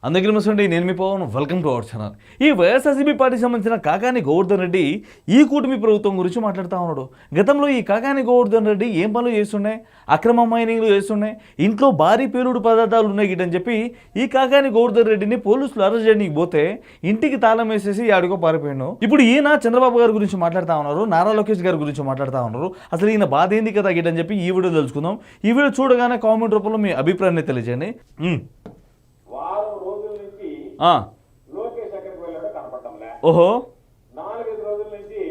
అందరికీ నమస్తే, నేను మీ Pavan. Welcome to our channel. ఈ వైఎస్ఆర్సీపీ పార్టీకి సంబంధించిన కాకాని గోవర్ధన్ రెడ్డి ఈ కూటమి ప్రభుత్వం గురించి మాట్లాడుతూ ఉన్నాడు. గతంలో ఈ కాకాని గోవర్ధన్ రెడ్డి ఏం పనులు చేస్తున్నాయి, అక్రమ మైనింగ్లు చేస్తున్నాయి, ఇంట్లో భారీ పేలుడు పదార్థాలు ఉన్నాయి గిట్టని చెప్పి ఈ కాకాని గోవర్ధన్ రెడ్డిని పోలీసులు అరెస్ట్ చేయడానికి పోతే ఇంటికి తాళం వేసేసి ఆడికో పారిపోయాడు. ఇప్పుడు ఈయన చంద్రబాబు గారి గురించి మాట్లాడుతూ ఉన్నారు, నారా లోకేష్ గారి గురించి మాట్లాడుతూ ఉన్నారు. అసలు ఈయన బాధ ఏంది కదా గిట్టని చెప్పి ఈ వీడియో తెలుసుకుందాం. ఈ వీడియో చూడగానే కామెంట్ రూపంలో మీ అభిప్రాయాన్ని తెలియజేయండి. లోకేష్ ఎక్కడికి వెళ్ళాడో కనపడటంలే. ఓహో, 4-5 రోజుల నుంచి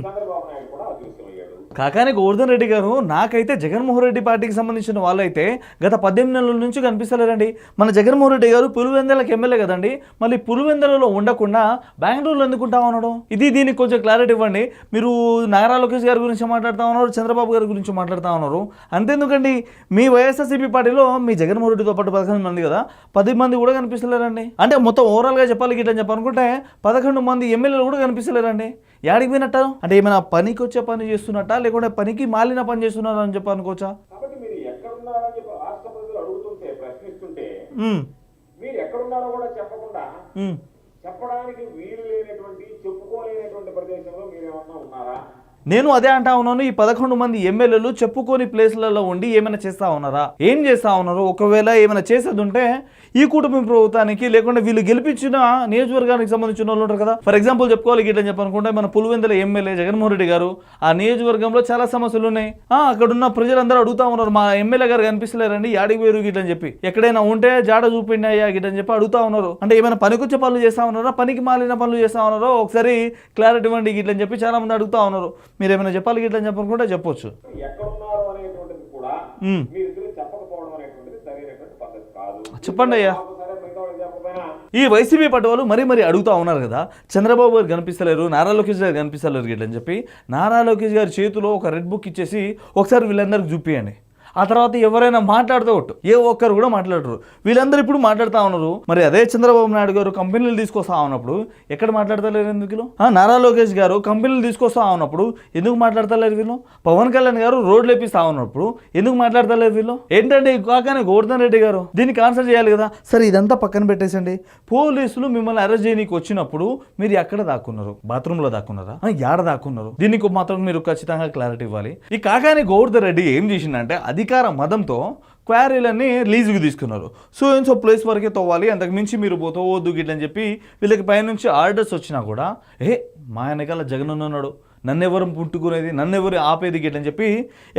చంద్రబాబు నాయుడు కూడా అదృశ్యమయ్యాడు. కాకాని గోవర్ధన్ రెడ్డి గారు నాకైతే జగన్మోహన్ రెడ్డి పార్టీకి సంబంధించిన వాళ్ళైతే గత 18 నెలల నుంచి కనిపిస్తలేరండి. మన జగన్మోహన్ రెడ్డి గారు పులివెందులకు ఎమ్మెల్యే కదండి, మళ్ళీ పులివెందులలో ఉండకుండా బెంగళూరులో ఎందుకుంటా ఉన్నాడు? దీనికి కొంచెం క్లారిటీ ఇవ్వండి. మీరు నారా లోకేష్ గారి గురించి మాట్లాడుతూ ఉన్నారు, చంద్రబాబు గారి గురించి మాట్లాడుతూ ఉన్నారు. అంతేందుకండి, మీ వైఎస్ఆర్సీపీ పార్టీలో మీ జగన్మోహన్ రెడ్డితో పాటు 11 మంది కదా, 10 మంది కూడా కనిపిస్తలేరండి. అంటే మొత్తం ఓవరాల్గా చెప్పాలి గిట్లని చెప్పనుకుంటే 11 మంది ఎమ్మెల్యేలు కూడా కనిపిస్తలేరండి. యాడికి పోయినట్ట? అంటే ఏమైనా పనికి వచ్చే పని చేస్తున్నట్ట, లేకుంటే పనికి మాలిన పని చేస్తున్నారు అని చెప్పి అనుకోవచ్చా? కాబట్టి మీరు ఎక్కడున్నారని చెప్పి రాష్ట్ర ప్రజలు అడుగుతుంటే, ప్రశ్నిస్తుంటే మీరు ఎక్కడున్నారో కూడా చెప్పకుండా చెప్పడానికి వీలు లేనటువంటి, చెప్పుకోలేనటువంటి ప్రదేశంలో మీరు ఏమన్నా ఉన్నారా? నేను అదే అంటా ఉన్నాను. ఈ 11 మంది ఎమ్మెల్యేలు చెప్పుకొని ప్లేస్లలో ఉండి ఏమైనా చేస్తా ఉన్నారా? ఏం చేస్తా ఉన్నారు? ఒకవేళ ఏమైనా చేసేది ఉంటే ఈ కుటుంబ ప్రభుత్వానికి, లేకుంటే వీళ్ళు గెలిపించిన నియోజకవర్గానికి సంబంధించిన వాళ్ళు ఉంటారు కదా. ఫర్ ఎగ్జాంపుల్ చెప్పుకోవాలి గిట్లని చెప్పనుకుంటే మన పులివెందుల ఎమ్మెల్యే జగన్మోహన్ రెడ్డి గారు, ఆ నియోజకవర్గంలో చాలా సమస్యలు ఉన్నాయి. అక్కడున్న ప్రజలందరూ అడుగుతా ఉన్నారు, మా ఎమ్మెల్యే గారు కనిపిస్తలేరండి, యాడికి వేరు గిట్లని చెప్పి, ఎక్కడైనా ఉంటే జాడ చూపిండి అయ్యా గిట్లని చెప్పి అడుగుతా ఉన్నారు. అంటే ఏమైనా పనికొచ్చే పనులు చేస్తా ఉన్నారా, పనికి మాలిన పనులు చేస్తా ఉన్నారో ఒకసారి క్లారిటీ ఇవ్వండి గిట్లని చెప్పి చాలా మంది అడుగుతా ఉన్నారు. మీరు ఏమైనా చెప్పాలి గిట్లని చెప్పనుకుంటే చెప్పొచ్చు. ఎక్కడున్నారు అనేటువంటిది కూడా మీరు చెప్పకపోవడం అనేటువంటిది సరైనటువంటి పద్ధతి కాదు. చెప్పండి అయ్యా. ఈ వైసీపీ పార్టీ వాళ్ళు మరీ అడుగుతూ ఉన్నారు కదా, చంద్రబాబు గారు కనిపిస్తలేరు, నారా లోకేష్ గారు కనిపిస్తలేరు గిట్లని చెప్పి నారా లోకేష్ గారి చేతిలో ఒక రెడ్ బుక్ ఇచ్చేసి ఒకసారి వీళ్ళందరికీ చూపియండి. ఆ తర్వాత ఎవరైనా మాట్లాడుతూ ఒట్టు, ఏ ఒక్కరు కూడా మాట్లాడరు. వీళ్ళందరూ ఇప్పుడు మాట్లాడుతూ ఉన్నారు. మరి అదే చంద్రబాబు నాయుడు గారు కంపెనీలు తీసుకొస్తా ఉన్నప్పుడు ఎక్కడ మాట్లాడతలేరు ఎందుకు? నారా లోకేష్ గారు కంపెనీలు తీసుకొస్తా ఉన్నప్పుడు ఎందుకు మాట్లాడతలేరు వీళ్ళు? పవన్ కళ్యాణ్ గారు రోడ్లు వేపిస్తా ఉన్నప్పుడు ఎందుకు మాట్లాడతలేరు వీళ్ళు? ఏంటంటే కాకాని గోవర్ధన్ రెడ్డి గారు దీనికి ఆన్సర్ చేయాలి కదా. సరే, ఇదంతా పక్కన పెట్టేసండి. పోలీసులు మిమ్మల్ని అరెస్ట్ చేయడానికి వచ్చినప్పుడు మీరు ఎక్కడ దాక్కున్నారు? బాత్రూంలో దాక్కున్నారా, యాడ దాక్కున్నారు? దీనికి మాత్రం మీరు ఖచ్చితంగా క్లారిటీ ఇవ్వాలి. ఈ కాకాని గోవర్ధన్ రెడ్డి ఏం చేసిందంటే అధికార మదంతో క్వారీలన్నీ లీజుకు తీసుకున్నారు. సో ప్లేస్ వరకే తవ్వాలి, అంతకు మించి మీరు పోవద్దు గిట్లని చెప్పి వీళ్ళకి పైనుంచి ఆర్డర్స్ వచ్చినా కూడా మా వెనకాల జగన్ ఉన్నాడు, నన్నెవరు పుట్టుకునేది, నన్నెవరు ఆపేది గిట్లని చెప్పి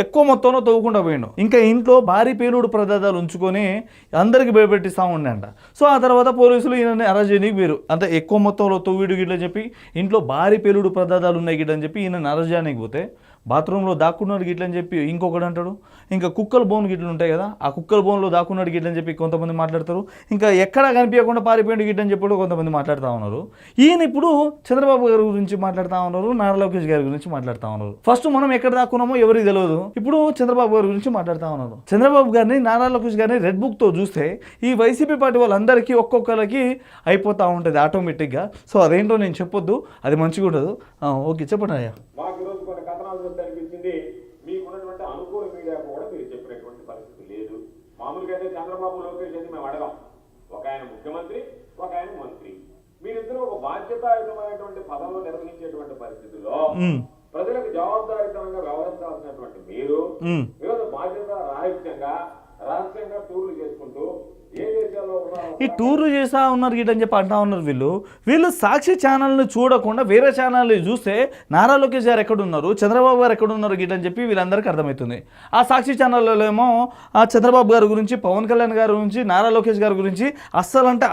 ఎక్కువ మొత్తంలో తవ్వకుండా పోయిండు. ఇంకా ఇంట్లో భారీ పేలుడు పదార్థాలు ఉంచుకొని అందరికి భయపెట్టిస్తూ ఉండంట. సో ఆ తర్వాత పోలీసులు ఈయనని అరెస్ట్ చేయడానికి వేరు అంత ఎక్కువ మొత్తంలో తవ్విడు గిట్లని చెప్పి ఇంట్లో భారీ పేలుడు పదార్థాలు ఉన్నాయి గిట్లని చెప్పి ఈయనని అరెస్ట్ చేయడానికి పోతే బాత్రూంలో దాక్కున్నాడు గిట్లని చెప్పి ఇంకొకటి అంటాడు. ఇంకా కుక్కల బోన్ గిట్లు ఉంటాయి కదా, ఆ కుక్కల బోన్లో దాక్కున్నాడు గిట్లని చెప్పి కొంతమంది మాట్లాడతారు. ఇంకా ఎక్కడా కనిపించకుండా పారిపోయాడు గిట్లని చెప్పి కూడా కొంతమంది మాట్లాడుతూ ఉన్నారు. ఈయన ఇప్పుడు చంద్రబాబు గారి గురించి మాట్లాడుతూ ఉన్నారు, నారా లోకేష్ గారి గురించి మాట్లాడుతూ ఉన్నారు. ఫస్ట్ మనం ఎక్కడ దాక్కున్నామో ఎవరికి తెలియదు, ఇప్పుడు చంద్రబాబు గారి గురించి మాట్లాడుతూ ఉన్నారు. చంద్రబాబు గారిని, నారా లోకేష్ గారిని రెడ్ బుక్తో చూస్తే ఈ వైసీపీ పార్టీ వాళ్ళందరికీ ఒక్కొక్కరికి అయిపోతూ ఉంటుంది ఆటోమేటిక్గా. సో అదేంటో నేను చెప్పొద్దు, అది మంచిగా ఉండదు. ఓకే, చెప్పండి అయ్యా. అనిపించింది మీకున్నటువంటి అనుకూల మీడియా కూడా మీరు చెప్పినటువంటి పరిస్థితి లేదు. మామూలుగా అయితే చంద్రబాబు లోకేష్ అయితే మేము అడగాం, ఒక ఆయన ముఖ్యమంత్రి, ఒక ఆయన మంత్రి, మీరిద్దరూ ఒక బాధ్యతాయుతమైనటువంటి పదంలో నిర్వహించేటువంటి పరిస్థితుల్లో ప్రజలకు జవాబుదారీతనంగా వ్యవహరించాల్సినటువంటి మీరు ఈరోజు బాధ్యత రహస్యంగా టూర్లు చేసుకుంటూ ఈ టూర్లు చేస్తా ఉన్నారు గిట్ అని చెప్పి అంటా ఉన్నారు. వీళ్ళు సాక్షి ఛానల్ని చూడకుండా వేరే ఛానల్ని చూస్తే నారా లోకేష్ గారు ఎక్కడున్నారు, చంద్రబాబు గారు ఎక్కడున్నారు గిట్ అని చెప్పి వీళ్ళందరికీ అర్థమవుతుంది. ఆ సాక్షి ఛానల్లో ఏమో ఆ చంద్రబాబు గారి గురించి, పవన్ కళ్యాణ్ గారి గురించి, నారా లోకేష్ గారి గురించి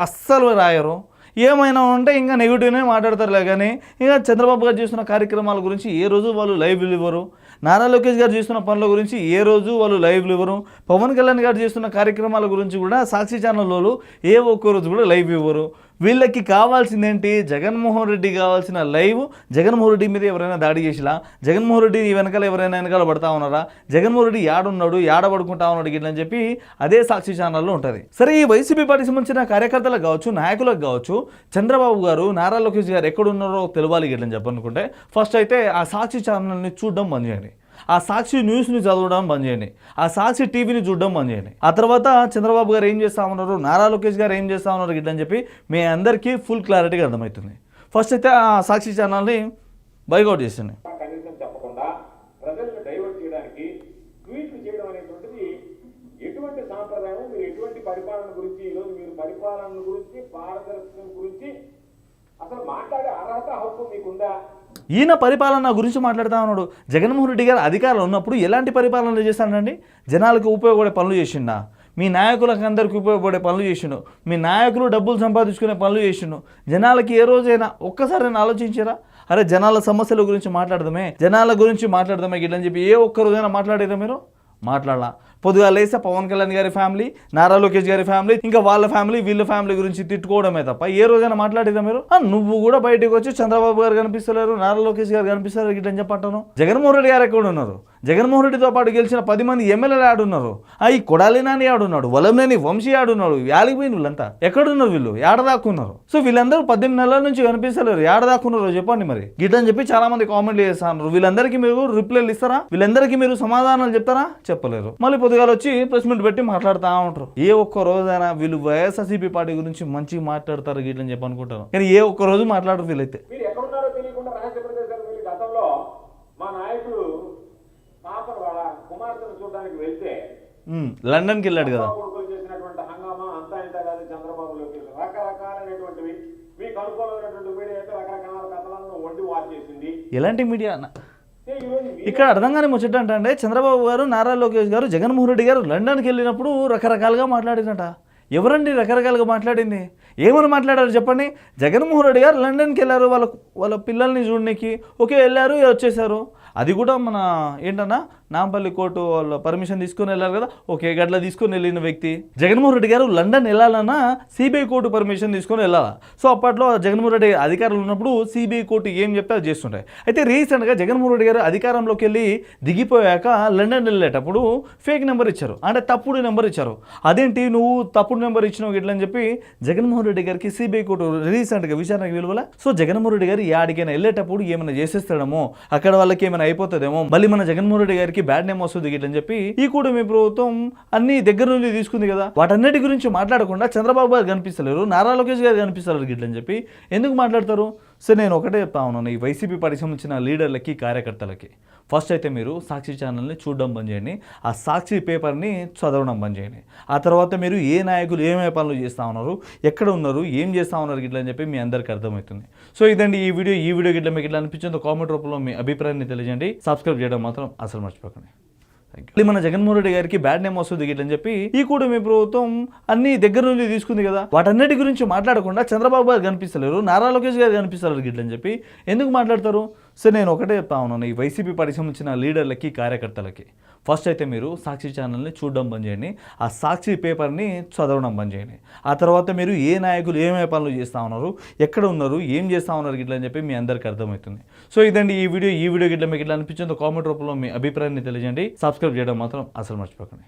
అస్సలు రాయరు. ఏమైనా ఉంటే ఇంకా నెగిటివ్నే మాట్లాడతారులే కానీ ఇంకా చంద్రబాబు గారు చేస్తున్న కార్యక్రమాల గురించి ఏ రోజు వాళ్ళు లైవ్లు ఇవ్వరు. నారా లోకేష్ గారు చేస్తున్న పనుల గురించి ఏ రోజు వాళ్ళు లైవ్లు ఇవ్వరు. పవన్ కళ్యాణ్ గారు చేస్తున్న కార్యక్రమాల గురించి కూడా సాక్షి ఛానల్లో ఏ ఒక్క రోజు కూడా లైవ్ ఇవ్వరు. వీళ్ళకి కావాల్సిందేంటి? జగన్మోహన్ రెడ్డి కావాల్సిన లైవ్. జగన్మోహన్ రెడ్డి మీద ఎవరైనా దాడి చేసిలా, జగన్మోహన్ రెడ్డి వెనకాల ఎవరైనా వెనకాల పడతా ఉన్నారా, జగన్మోహన్ రెడ్డి యాడున్నాడు, పడుకుంటా ఉన్నాడు గిట్లని చెప్పి అదే సాక్షి ఛానల్లో ఉంటుంది. సరే, ఈ వైసీపీ పార్టీకి సంబంధించిన కార్యకర్తలకు కావచ్చు, నాయకులకు కావచ్చు, చంద్రబాబు గారు, నారా లోకేష్ గారు ఎక్కడున్నారో తెలియాలి గిట్లని చెప్పనుకుంటే ఫస్ట్ అయితే ఆ సాక్షి ఛానల్ని చూడడం బంద్ చేయండి. ఆ సాక్షి న్యూస్ని చదవడం బంద్ చేయండి, ఆ సాక్షి టీవీని చూడడం బంద్ చేయండి. ఆ తర్వాత చంద్రబాబు గారు ఏం చేస్తా ఉన్నారు, నారా లోకేష్ గారు ఏం చేస్తా ఉన్నారు గిట్లని చెప్పి మీ అందరికీ ఫుల్ క్లారిటీగా అర్థమవుతుంది. ఫస్ట్ అయితే ఆ సాక్షి ఛానల్ని బైకౌట్ చేసింది. కనీసం చెప్పకుండా ప్రజలను డైవర్ట్ చేయడానికి ట్వీట్లు చేయడం అనేటువంటిది ఎటువంటి సాంప్రదాయం, మీరు ఎటువంటి పరిపాలన గురించి, ఈరోజు మీరు పరిపాలన గురించి, పారదర్శకం గురించి అసలు మాట్లాడే అర్హత, హక్కు మీకుందా? ఈయన పరిపాలన గురించి మాట్లాడుతూ ఉన్నాడు. జగన్మోహన్ రెడ్డి గారు అధికారంలో ఉన్నప్పుడు ఎలాంటి పరిపాలన చేశాడండి? జనాలకు ఉపయోగపడే పనులు చేసిండా? మీ నాయకులకు అందరికీ ఉపయోగపడే పనులు చేసిండు. మీ నాయకులు డబ్బులు సంపాదించుకునే పనులు చేసిండు. జనాలకి ఏ రోజైనా ఒక్కసారైనా ఆలోచించారా? అరే జనాల సమస్యల గురించి మాట్లాడదామే, జనాల గురించి మాట్లాడదామే గిట్లని చెప్పి ఏ ఒక్క రోజైనా మాట్లాడారా మీరు? మాట్లాడాల. పొద్దుగా లేస్తే పవన్ కళ్యాణ్ గారి ఫ్యామిలీ, నారా లోకేష్ గారి ఫ్యామిలీ, ఇంకా వాళ్ళ ఫ్యామిలీ వీళ్ళ ఫ్యామిలీ గురించి తిట్టుకోవడమే తప్ప ఏ రోజైనా మాట్లాడేదా మీరు? నువ్వు కూడా బయటకు వచ్చి చంద్రబాబు గారు కనిపిస్తలేరు, నారా లోకేష్ గారు కనిపిస్తారు గిట్లని చెప్పంటాను. జగన్మోహన్ రెడ్డి గారు ఎక్కడ ఉన్నారు? జగన్మోహన్ రెడ్డితో పాటు గెలిచిన 10 మంది ఎమ్మెల్యేలు ఆడున్నారు. ఈ కొడాలి నాని ఆడున్నాడు, వలంనేని వంశీ ఆడున్నాడు. యాలిపోయిన వీళ్ళంతా ఎక్కడున్నారు? వీళ్ళు ఏడదాక్కున్నారు. సో వీళ్ళందరూ 18 నెలల నుంచి కనిపిస్తలేరు. ఏడదాక్కున్నారు చెప్పండి మరి గిట్లని చెప్పి చాలా మంది కామెంట్లు చేస్తున్నారు. వీళ్ళందరికీ మీరు రిప్లైలు ఇస్తారా? వీళ్ళందరికీ మీరు సమాధానాలు చెప్తారా? చెప్పలేరు. మళ్ళీ పొద్దుగాల వచ్చి ప్రెస్ మీట్ పెట్టి మాట్లాడుతూ ఉంటారు. ఏ ఒక్క రోజైనా వీళ్ళు వైఎస్ఆర్సీపీ పార్టీ గురించి మంచిగా మాట్లాడతారు గిట్లని చెప్పి అనుకుంటారు, కానీ ఏ ఒక్క రోజు మాట్లాడరు వీళ్ళైతే. మీరు ఎక్కడున్నారో తెలియకుండా రహస్య ప్రదేశాలు వెళ్ళి గతంలో మా నాయకుడు పాపను వాళ్ళ కుమార్తెను చూడడానికి వెళ్తే లండన్కి వెళ్ళాడు కదా, కొడుకులు చేసినటువంటి హంగామా అంతా ఇంత కాదు. చంద్రబాబు లోకేష్ రకరకాలైనటువంటివి మీకు అనుకూలమైనటువంటి మీడియా అయితే రకరకాల కథలను వండి వాచ్ చేసింది. ఎలాంటి మీడియా అన్న? ఇక్కడ అర్థం కాని ముచ్చట అంటే చంద్రబాబు గారు, నారా లోకేష్ గారు, జగన్మోహన్ రెడ్డి గారు లండన్కి వెళ్ళినప్పుడు రకరకాలుగా మాట్లాడినట. ఎవరండి రకరకాలుగా మాట్లాడింది? ఏమని మాట్లాడారు చెప్పండి? జగన్మోహన్ రెడ్డి గారు లండన్కి వెళ్ళారు వాళ్ళ పిల్లల్ని చూడడానికి, ఓకే వెళ్ళారు, వచ్చేసారు. అది కూడా మన ఏంటన్నా నాంపల్లి కోర్టు వాళ్ళ పర్మిషన్ తీసుకొని వెళ్ళారు కదా, ఓకే గట్ల తీసుకొని వెళ్ళిన వ్యక్తి. జగన్మోహన్ రెడ్డి గారు లండన్ వెళ్ళాలన్నా సిబిఐ కోర్టు పర్మిషన్ తీసుకొని వెళ్ళాలా. సో అప్పట్లో జగన్మోహన్ రెడ్డి అధికారులు ఉన్నప్పుడు సిబిఐ కోర్టు ఏం చెప్తే అది చేస్తుంటాయి. అయితే రీసెంట్గా జగన్మోహన్ రెడ్డి గారు అధికారంలోకి వెళ్ళి దిగిపోయాక లండన్ వెళ్ళేటప్పుడు ఫేక్ నెంబర్ ఇచ్చారు, అంటే తప్పుడు నెంబర్ ఇచ్చారు. అదేంటి నువ్వు తప్పుడు నెంబర్ ఇచ్చినావు గిట్లని చెప్పి జగన్మోహన్ రెడ్డి గారికి సిబిఐ కోర్టు రీసెంట్గా విచారణకు విలువల. సో జగన్మోహన్ రెడ్డి గారు యాడికైనా వెళ్ళేటప్పుడు ఏమైనా చేసేస్తాడేమో, అక్కడ వాళ్ళకి ఏమైనా అయిపోతుందేమో, మళ్ళీ మన జగన్మోహన్ రెడ్డి గారికి బ్యాడ్ నేమ్ వస్తుంది గిట్లని చెప్పి ఈ కూడా మీ ప్రభుత్వం అన్ని దగ్గర నుండి తీసుకుంది కదా. వాటన్నిటి గురించి మాట్లాడకుండా చంద్రబాబు గారు కనిపిస్తలేరు, నారా లోకేష్ గారు కనిపిస్తలేరు గిట్లని చెప్పి ఎందుకు మాట్లాడతారు? సో నేను ఒకటే చెప్తా ఉన్నాను ఈ వైసీపీ పార్టీకి సంబంధించిన లీడర్లకి, కార్యకర్తలకి, ఫస్ట్ అయితే మీరు సాక్షి ఛానల్ని చూడడం బంద్ చేయండి, ఆ సాక్షి పేపర్ని చదవడం బంద్ చేయండి. ఆ తర్వాత మీరు ఏ నాయకులు ఏమేమి పనులు చేస్తూ ఉన్నారు, ఎక్కడ ఉన్నారు, ఏం చేస్తూ ఉన్నారు గిట్లని చెప్పి మీ అందరికీ అర్థమవుతుంది. సో ఇదండి ఈ వీడియో గిట్ల మీకు ఇట్లా అనిపించిందో కామెంట్ రూపంలో మీ అభిప్రాయాన్ని తెలియజేయండి. సబ్స్క్రైబ్ చేయడం మాత్రం అసలు మర్చిపోకండి. మన జగన్మోహన్ రెడ్డి గారికి బ్యాడ్ నేమ్ వస్తుంది గిట్లని చెప్పి ఈ కూడా మీ ప్రభుత్వం అన్ని దగ్గర నుండి తీసుకుంది కదా. వాటన్నిటి గురించి మాట్లాడకుండా చంద్రబాబు గారు కనిపిస్తలేరు, నారా లోకేష్ గారు కనిపిస్తలేరు గిట్లని చెప్పి ఎందుకు మాట్లాడతారు? సో నేను ఒకటే చెప్తా ఉన్నాను ఈ వైసీపీ పార్టీకి సంబంధించిన లీడర్లకి, కార్యకర్తలకి, ఫస్ట్ అయితే మీరు సాక్షి ఛానల్ని చూడడం బంద్ చేయండి, ఆ సాక్షి పేపర్ని చదవడం బంద్ చేయండి. ఆ తర్వాత మీరు ఏ నాయకులు ఏమేమి పనులు చేస్తూ ఉన్నారు, ఎక్కడ ఉన్నారు, ఏం చేస్తూ ఉన్నారు గిట్లని చెప్పి మీ అందరికీ అర్థమవుతుంది. సో ఇదండి ఈ వీడియో గిట్ల మీకు ఇట్లా అనిపించిందో కామెంట్ రూపంలో మీ అభిప్రాయాన్ని తెలియజేయండి. సబ్స్క్రైబ్ చేయడం మాత్రం అసలు మర్చిపోకండి.